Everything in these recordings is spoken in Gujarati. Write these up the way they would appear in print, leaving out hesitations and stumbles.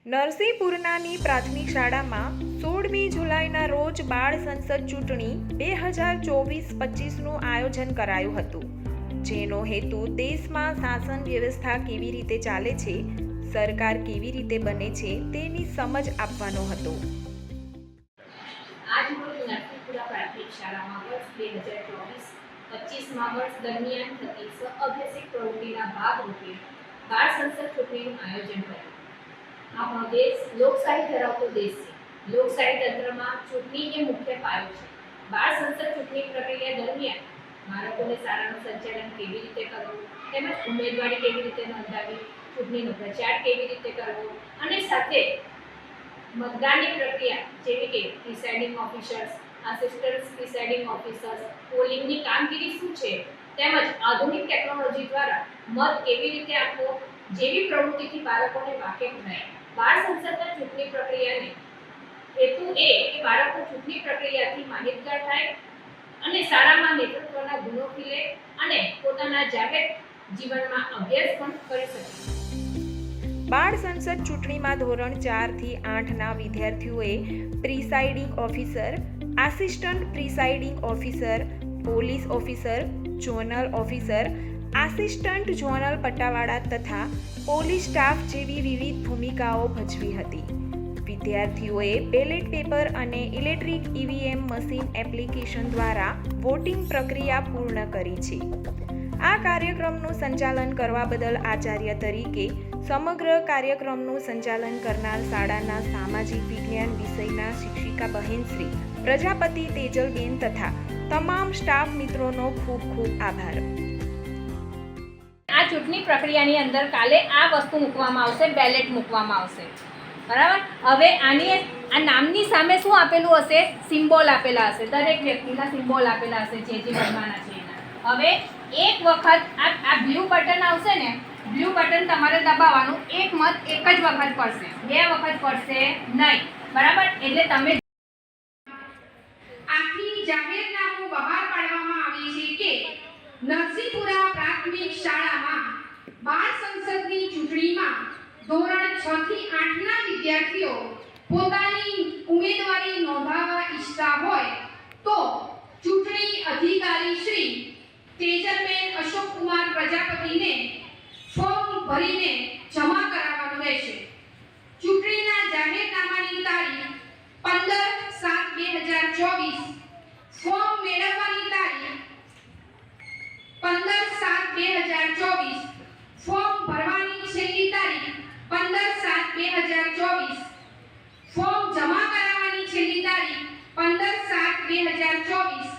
નરસિંહપુરનાની પ્રાથમિક શાળામાં 16મી જુલાઈના રોજ બાળ સંસદ ચૂંટણી 2024-25નું આયોજન કરાયું હતું, જેનો હેતુ દેશમાં શાસન વ્યવસ્થા કેવી રીતે ચાલે છે, સરકાર કેવી રીતે બને છે તેની સમજ આપવાનો હતો. આજરોજ નરસિંહપુરા પ્રાથમિક શાળામાં વર્ષ 2024-25માં વર્ષ દરમિયાન થતી સહઅભ્યાસિક પ્રવૃત્તિના ભાગરૂપે બાળ સંસદ ચૂંટણીનું આયોજન કર્યું. આપણો દેશ લોકશાહી ધરાવતો દેશ છે. લોકશાહી તંત્રમાં ચૂંટણી એ મુખ્ય પાયો છે. બાળ સંસદ ચૂંટણી પ્રક્રિયા દરમિયાન બાળકોને શાળાનું સંચાલન કેવી રીતે કરવું, તેમજ ઉમેદવારી કેવી રીતે નોંધાવી, ચૂંટણીનો પ્રચાર કેવી રીતે કરવો અને સાથે મતદાનની પ્રક્રિયા જેવી કે presiding officers, assistant presiding officers, પોલિંગની કામગીરી શું છે, તેમજ આધુનિક ટેકનોલોજી દ્વારા મત કેવી રીતે આપવો જેવી પ્રવૃત્તિથી બાળકોને વાકેફ થાય. બાળ સંસદના ચૂંટણી પ્રક્રિયાને હેતુ એ કે બાળકો ચૂંટણી પ્રક્રિયાથી માહિતગાર થાય અને શાળામાં નેતૃત્વના ગુણો ખીલે અને પોતાના જાહેર જીવનમાં અભ્યાસ પણ કરી શકે. બાળ સંસદ ચૂંટણીમાં ધોરણ 4 થી 8ના વિદ્યાર્થીઓએ presiding officer, assistant presiding officer, police officer, zonal officer, assistant zonal પટ્ટાવાળા તથા પોલીસ સ્ટાફ જેવી વિવિધ ભૂમિકાઓ ભજવી હતી. વિદ્યાર્થીઓએ બેલેટ પેપર અને ઇલેક્ટ્રિક ઈવીએમ મશીન એપ્લિકેશન દ્વારા વોટિંગ પ્રક્રિયા પૂર્ણ કરી છે. આ કાર્યક્રમનું સંચાલન કરવા બદલ આચાર્ય તરીકે સમગ્ર કાર્યક્રમનું સંચાલન કરનાર શાળાના સામાજિક વિજ્ઞાન વિષયના શિક્ષિકા બહેનશ્રી પ્રજાપતિ તેજલબેન તથા તમામ સ્ટાફ મિત્રોનો ખૂબ ખૂબ આભાર. આ ચૂંટણી પ્રક્રિયાની અંદર કાલે આ વસ્તુ મૂકવામાં આવશે, બેલેટ મૂકવામાં આવશે, બરાબર. હવે આ નામની સામે શું આપેલું હશે? સિમ્બોલ આપેલા હશે, દરેક વ્યક્તિના સિમ્બોલ આપેલા હશે જે બનવાના છે એના. હવે એક વખત આ બ્લુ બટન આવશે ને, બ્લુ બટન તમારે દબાવવાનું. એક મત એક જ વખત પડશે, 2 વખત પડશે નહીં, બરાબર. એટલે તમે આથી જાહેરનામું બહાર પાડવામાં આવે છે કે નરસિંહપુરા પ્રાથમિક શાળામાં બાળ સંસદની ચૂંટણીમાં ધોરણ 6 થી 8ના વિદ્યાર્થીઓ પોતાની ઉમેદવારી નોંધાવવા ઈચ્છતા હોય તો ચૂંટણી અધિકારી શ્રી તેજલબેન અશોકકુમાર પ્રજાપતિને ફોર્મ ભરીને જમા કરાવવાનું રહેશે. ચૂંટણીના જાહેરનામાની તારીખ 15/7/2024, ફોર્મ મેળવવાની તારીખ 15/7/2024, ફોર્મ ભરવાની છેલ્લી તારીખ 15/7/2024, ફોર્મ જમા કરાવવાની છેલ્લી તારીખ 15/7/2024,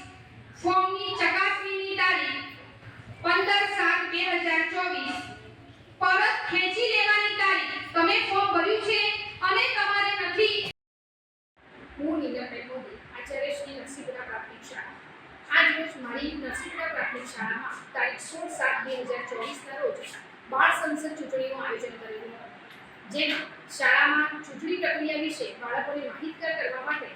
ફોર્મની ચકાસણીની તારીખ 15/7/2024, પરત ખેંચી લેવાની તારીખ તમે ફોર્મ ભર્યું છે અને તમારે નથી. હું નીલમબેન મોદી, આચાર્ય શ્રી નરસિંહપુરા પ્રાથમિક શાળા. આજરોજ મારી નરસિંહપુરા પ્રાથમિક શાળામાં તારીખ 16/7/2024ના રોજ બાળ સંસદ ચૂંટણીનું આયોજન કરેલું હતું, જેમાં શાળામાં ચૂંટણી પ્રક્રિયા વિશે બાળકોને માહિતગાર કરવા માટે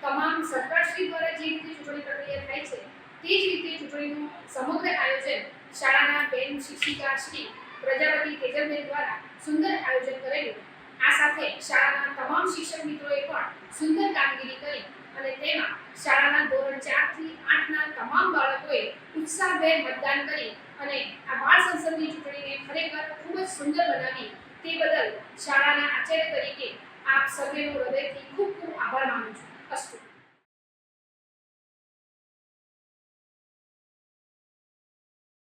તમામ સરકારશ્રી દ્વારા જે રીતે ચૂંટણી પ્રક્રિયા થાય છે તે જ રીતે ચૂંટણીનું સમગ્ર આયોજન શાળાના બેન શિક્ષિકા શ્રી પ્રજાપતિ તેજલબેન દ્વારા સુંદર આયોજન કરેલું. આ સાથે શાળાના તમામ શિક્ષક મિત્રોએ પણ સુંદર કામગીરી કરી અને તેમાં શાળાના ધોરણ 4 થી 8ના તમામ બાળકોએ ઉત્સાહભેર મતદાન કરી અને આ બાળ સંસદની ચૂંટણીને ખરેખર ખૂબ જ સુંદર બનાવી. તે બદલ શાળાના આચાર્ય તરીકે આપ સર્વેનો હૃદયથી ખૂબ ખૂબ આભાર માનું છું. અસ્તુ.